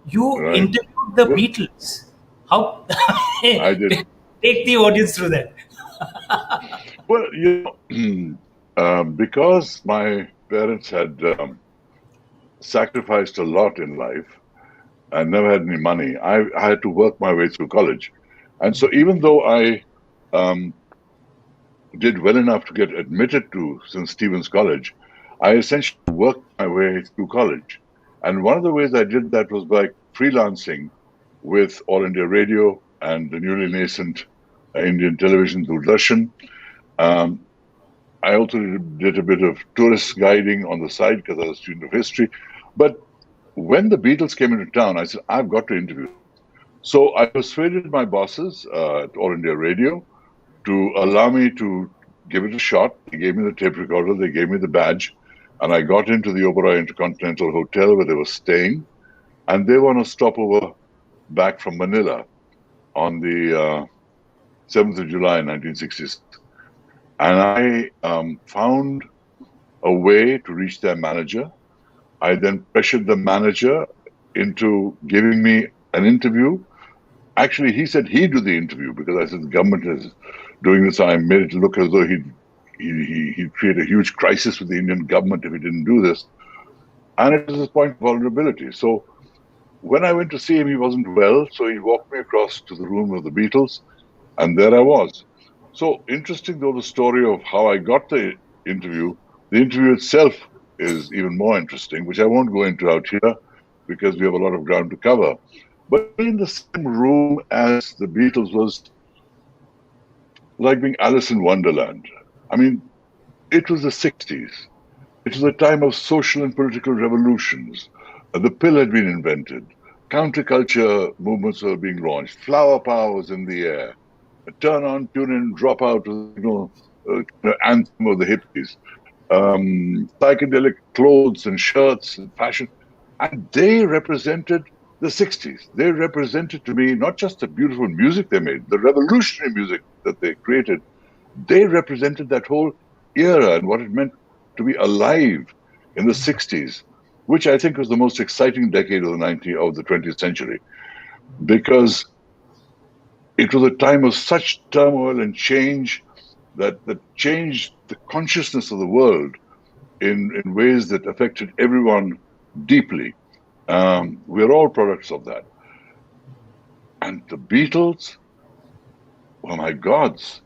You right? interviewed the Well, Beatles. How? I did. Take the audience through that. Well, because my parents had sacrificed a lot in life and never had any money, I had to work my way through college. And so even though I um, did well enough to get admitted to St. Stephen's College, I essentially worked my way through college. And one of the ways I did that was by freelancing with All India Radio and the newly nascent Indian television, Doordarshan. Um, I also did a bit of tourist guiding on the side because I was a student of history. But when the Beatles came into town, I said, I've got to interview. So I persuaded my bosses at All India Radio to allow me to give it a shot. They gave me the tape recorder, they gave me the badge, and I got into the Oberoi Intercontinental Hotel where they were staying. And they were on a stopover back from Manila on the 7th of July, 1966. And I found a way to reach their manager. I then pressured the manager into giving me an interview. Actually, he said he'd do the interview because I said the government is doing this. I made it look as though he'd create a huge crisis with the Indian government if he didn't do this. And it was a point of vulnerability. So when I went to see him, he wasn't well. So he walked me across to the room of the Beatles, and there I was. So interesting, though, the story of how I got the interview itself is even more interesting, which I won't go into out here because we have a lot of ground to cover. But in the same room as the Beatles was like being Alice in Wonderland. I mean, it was the 60s. It was a time of social and political revolutions. The pill had been invented. Counterculture movements were being launched. Flower power was in the air. Turn on, tune in, drop out was anthem of the hippies. Psychedelic clothes and shirts and fashion. And they represented the 60s. They represented to me not just the beautiful music they made, the revolutionary music that they created. They represented that whole era and what it meant to be alive in the 60s, which I think was the most exciting decade of the 20th century, because it was a time of such turmoil and change that changed the consciousness of the world in ways that affected everyone deeply. We're all products of that. And the Beatles were my gods.